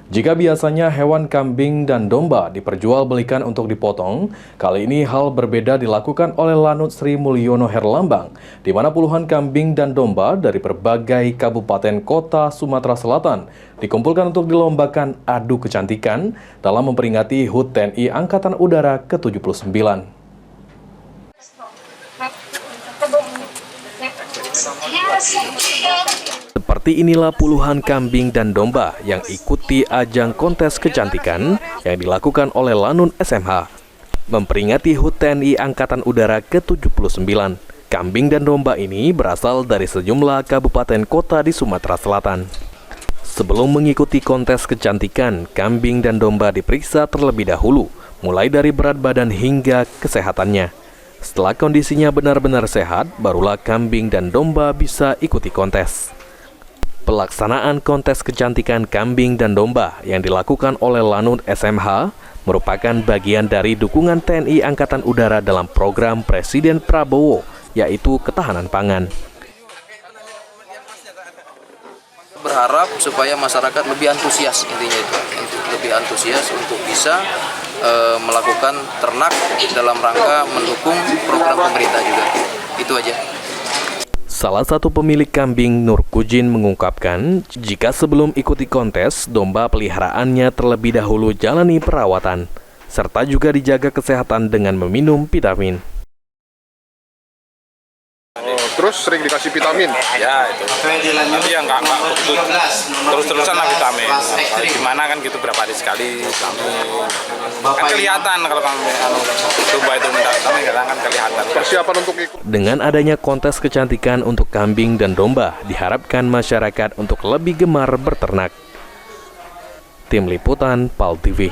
Jika biasanya hewan kambing dan domba diperjualbelikan untuk dipotong, kali ini hal berbeda dilakukan oleh Lanut Sri Mulyono Herlambang, di mana puluhan kambing dan domba dari berbagai kabupaten kota Sumatera Selatan dikumpulkan untuk dilombakan adu kecantikan dalam memperingati HUT TNI Angkatan Udara ke-79. Seperti inilah puluhan kambing dan domba yang ikuti ajang kontes kecantikan yang dilakukan oleh Lanun SMH. Memperingati HUT TNI Angkatan Udara ke-79, kambing dan domba ini berasal dari sejumlah kabupaten kota di Sumatera Selatan. Sebelum mengikuti kontes kecantikan, kambing dan domba diperiksa terlebih dahulu, mulai dari berat badan hingga kesehatannya. Setelah kondisinya benar-benar sehat, barulah kambing dan domba bisa ikuti kontes. Pelaksanaan kontes kecantikan kambing dan domba yang dilakukan oleh Lanut SMH merupakan bagian dari dukungan TNI Angkatan Udara dalam program Presiden Prabowo, yaitu ketahanan pangan. Berharap supaya masyarakat lebih antusias, intinya itu, lebih antusias untuk bisa melakukan ternak dalam rangka mendukung program pemerintah juga. Itu aja. Salah satu pemilik kambing, Nur Kujin, mengungkapkan jika sebelum ikuti kontes, domba peliharaannya terlebih dahulu jalani perawatan, serta juga dijaga kesehatan dengan meminum vitamin. Terus sering dikasih vitamin? Ya, itu. Nanti ya nggak terus-terusan lah vitamin. Gimana kan gitu berapa hari sekali vitamin. Kan kelihatan kalau domba itu minta vitamin kan kelihatan. Persiapan untuk ikut. Dengan adanya kontes kecantikan untuk kambing dan domba, diharapkan masyarakat untuk lebih gemar berternak. Tim Liputan PAL TV.